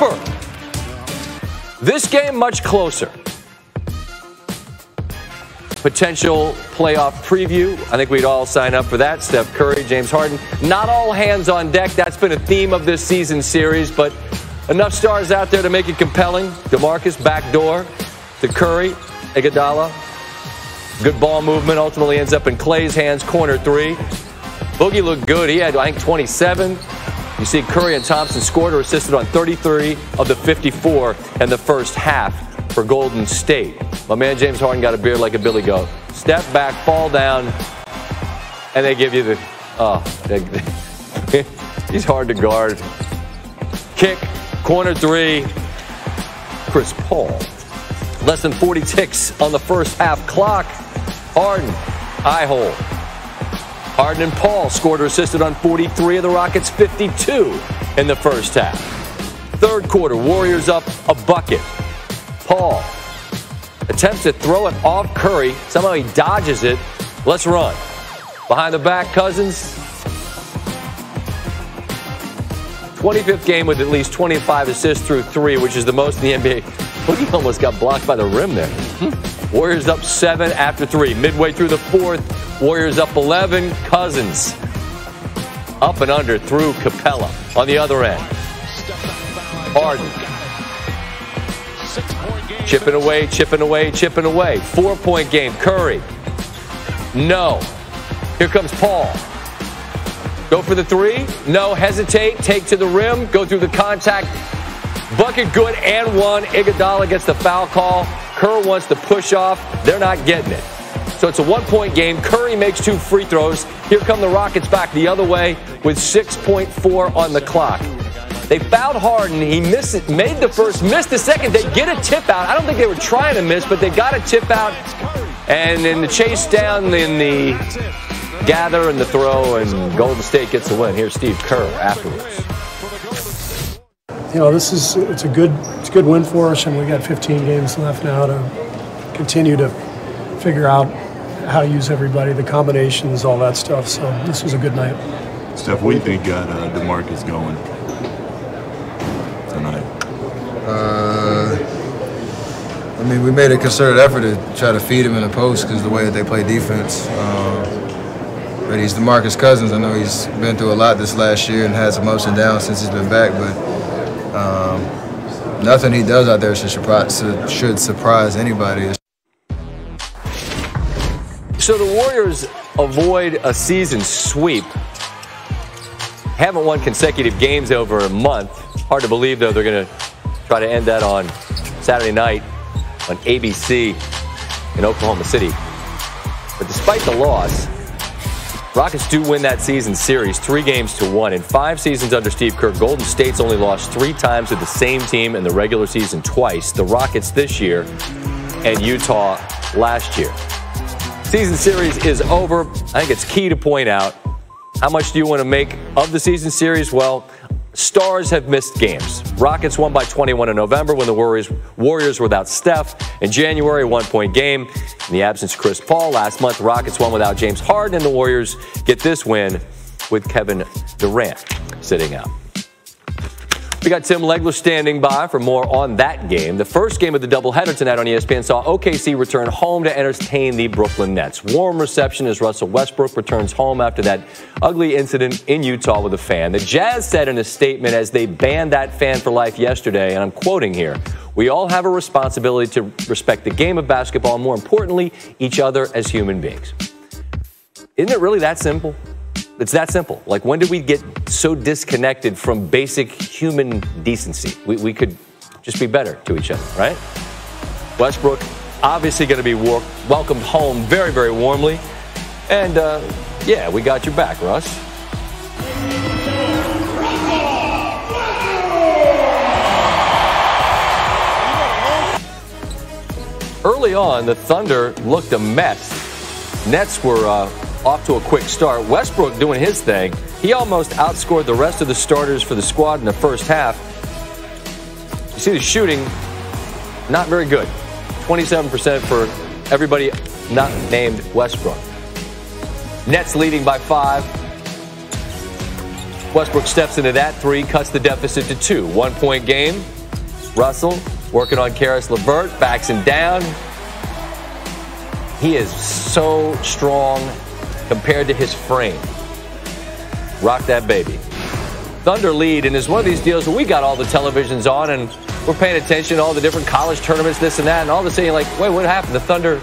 Hooper. This game much closer. Potential playoff preview. I think we'd all sign up for that. Steph Curry, James Harden. Not all hands on deck. That's been a theme of this season series, but enough stars out there to make it compelling. DeMarcus, backdoor to Curry. Iguodala. Good ball movement. Ultimately ends up in Klay's hands. Corner three. Boogie looked good. He had, I think, 27. You see Curry and Thompson scored or assisted on 33 of the 54 in the first half for Golden State. My man James Harden got a beard like a billy goat. Step back, fall down, and they give you the, he's hard to guard. Kick, corner three, Chris Paul. Less than 40 ticks on the first half clock. Harden, eye hole. Harden and Paul scored or assisted on 43 of the Rockets' 52 in the first half. Third quarter, Warriors up a bucket. Paul attempts to throw it off Curry. Somehow he dodges it. Let's run. Behind the back, Cousins. 25th game with at least 25 assists through three, which is the most in the NBA. Look, he almost got blocked by the rim there. Warriors up 7 after 3. Midway through the fourth, Warriors up 11. Cousins up and under through Capella on the other end. Harden. Chipping away, chipping away, chipping away. 4-point game. Curry. No. Here comes Paul. Go for the three. No. Hesitate. Take to the rim. Go through the contact. Bucket good and one. Iguodala gets the foul call. Kerr wants to push off. They're not getting it. So it's a 1-point game. Curry makes 2 free throws. Here come the Rockets back the other way with 6.4 on the clock. They fouled Harden. He missed it, made the first, missed the second. They get a tip out. I don't think they were trying to miss, but they got a tip out. And in the chase down, in the gather and the throw, and Golden State gets the win. Here's Steve Kerr afterwards. You know, it's a good win for us, and we got 15 games left now to continue to figure out how to use everybody, the combinations, all that stuff. So this was a good night. Steph, what do you think got DeMarcus going tonight? I mean, we made a concerted effort to try to feed him in the post because of the way that they play defense. But he's DeMarcus Cousins. I know he's been through a lot this last year and had some ups and downs since he's been back, but nothing he does out there should surprise anybody. So the Warriors avoid a season sweep. Haven't won consecutive games over a month. Hard to believe, though, they're going to try to end that on Saturday night on ABC in Oklahoma City. But despite the loss, Rockets do win that season series 3-1. In 5 seasons under Steve Kerr, Golden State's only lost 3 times to the same team in the regular season twice. The Rockets this year and Utah last year. Season series is over. I think it's key to point out, how much do you want to make of the season series? Well, stars have missed games. Rockets won by 21 in November when the Warriors were without Steph. In January, a 1-point game. In the absence of Chris Paul, last month, the Rockets won without James Harden, and the Warriors get this win with Kevin Durant sitting out. We got Tim Legler standing by for more on that game. The first game of the doubleheader tonight on ESPN saw OKC return home to entertain the Brooklyn Nets. Warm reception as Russell Westbrook returns home after that ugly incident in Utah with a fan. The Jazz said in a statement as they banned that fan for life yesterday, and I'm quoting here, "We all have a responsibility to respect the game of basketball and, more importantly, each other as human beings." Isn't it really that simple? It's that simple. Like, when did we get so disconnected from basic human decency? We could just be better to each other, right? Westbrook obviously going to be welcomed home very, very warmly. And, yeah, we got your back, Russ. Early on, the Thunder looked a mess. Nets were off to a quick start. Westbrook doing his thing. He almost outscored the rest of the starters for the squad in the first half. You see the shooting, not very good. 27% for everybody not named Westbrook. Nets leading by 5. Westbrook steps into that three, cuts the deficit to 2. 1-point game. Russell working on Karis LeVert, backs him down. He is so strong compared to his frame. Rock that baby. Thunder lead, and it's one of these deals where we got all the televisions on and we're paying attention to all the different college tournaments, this and that, and all of a sudden you're like, wait, what happened? The Thunder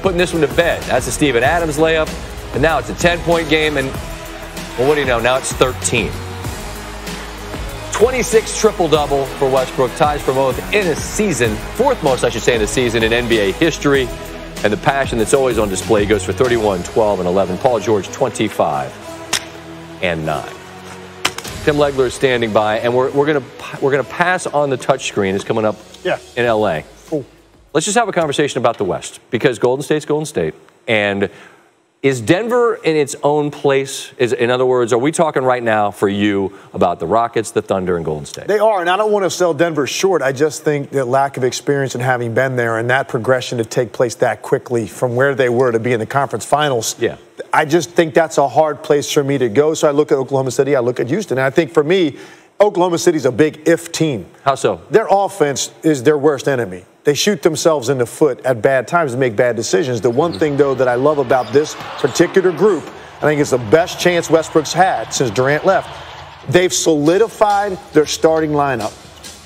putting this one to bed. That's a Steven Adams layup, and now it's a 10-point game, and, well, what do you know? Now it's 13. 26 triple-double for Westbrook, ties for most in a season, fourth most, I should say, in a season in NBA history, and the passion that's always on display goes for 31, 12, and 11. Paul George, 25 and 9. Tim Legler is standing by, and we're gonna pass on the touchscreen. It's coming up in LA. Cool. Let's just have a conversation about the West, because Golden State's Golden State. And is Denver in its own place? In other words, are we talking right now for you about the Rockets, the Thunder, and Golden State? They are, and I don't want to sell Denver short. I just think that lack of experience and having been there and that progression to take place that quickly from where they were to be in the conference finals. Yeah. I just think that's a hard place for me to go. So I look at Oklahoma City, I look at Houston, and I think for me, Oklahoma City's a big if team. How so? Their offense is their worst enemy. They shoot themselves in the foot at bad times and make bad decisions. The one thing, though, that I love about this particular group, I think it's the best chance Westbrook's had since Durant left. They've solidified their starting lineup,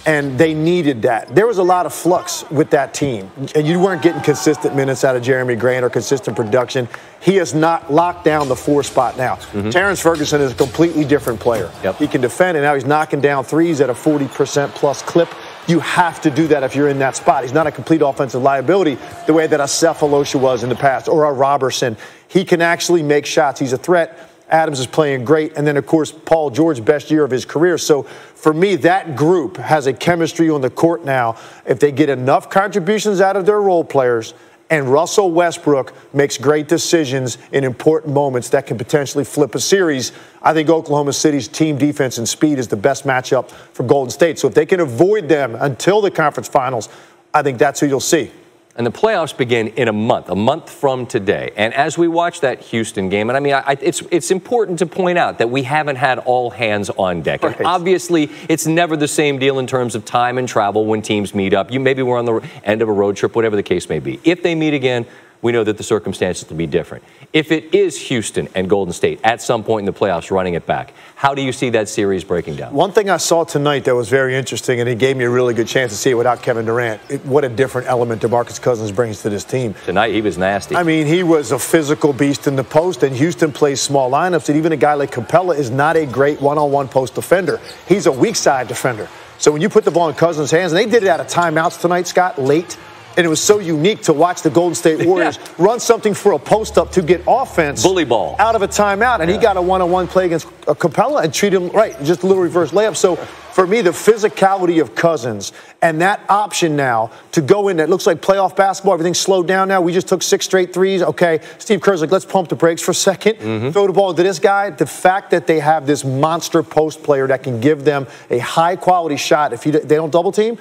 and they needed that. There was a lot of flux with that team, and you weren't getting consistent minutes out of Jeremy Grant or consistent production. He has not locked down the 4 spot now. Terrence Ferguson is a completely different player. He can defend, and now he's knocking down threes at a 40% plus clip. You have to do that if you're in that spot. He's not a complete offensive liability the way that a Cephalosha was in the past or a Robertson. He can actually make shots. He's a threat. Adams is playing great. And then, of course, Paul George, best year of his career. So, for me, that group has a chemistry on the court now. If they get enough contributions out of their role players and Russell Westbrook makes great decisions in important moments that can potentially flip a series, I think Oklahoma City's team defense and speed is the best matchup for Golden State. So if they can avoid them until the conference finals, I think that's who you'll see. And the playoffs begin in a month from today. And as we watch that Houston game, and I mean, it's important to point out that we haven't had all hands on deck. Right. And obviously, it's never the same deal in terms of time and travel when teams meet up. Maybe we're on the end of a road trip, whatever the case may be. If they meet again, we know that the circumstances will be different. If it is Houston and Golden State at some point in the playoffs running it back, how do you see that series breaking down? One thing I saw tonight that was very interesting, and it gave me a really good chance to see it without Kevin Durant, what a different element DeMarcus Cousins brings to this team. Tonight he was nasty. I mean, he was a physical beast in the post, and Houston plays small lineups, and even a guy like Capella is not a great one-on-one post defender. He's a weak side defender. So when you put the ball in Cousins' hands, and they did it out of timeouts tonight, Scott, late. And it was so unique to watch the Golden State Warriors run something for a post-up to get offense. Bully ball. Out of a timeout. And he got a one-on-one play against Capella and treat him right. Just a little reverse layup. So, for me, the physicality of Cousins and that option now to go in that looks like playoff basketball. Everything's slowed down now. We just took 6 straight threes. Okay, Steve Kerr's like, let's pump the brakes for a second. Throw the ball to this guy. The fact that they have this monster post player that can give them a high-quality shot if they don't double-team,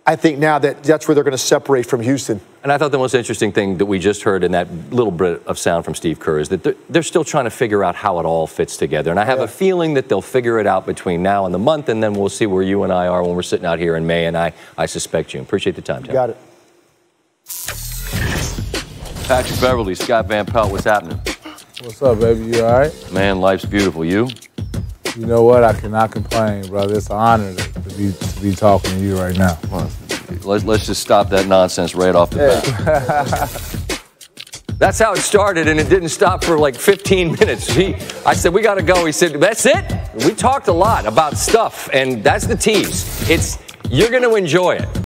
I think now that's where they're going to separate from Houston. And I thought the most interesting thing that we just heard in that little bit of sound from Steve Kerr is that they're still trying to figure out how it all fits together. And I have a feeling that they'll figure it out between now and the month, and then we'll see where you and I are when we're sitting out here in May, and I suspect you. Appreciate the time, Tim. Got it. Patrick Beverly, Scott Van Pelt, what's happening? What's up, baby? You all right? Man, life's beautiful. You? You know what? I cannot complain, brother. It's an honor to be talking to you right now. Well, let's just stop that nonsense right off the bat. That's how it started, and it didn't stop for like 15 minutes. I said, we got to go. He said, that's it? We talked a lot about stuff, and that's the tease. You're going to enjoy it.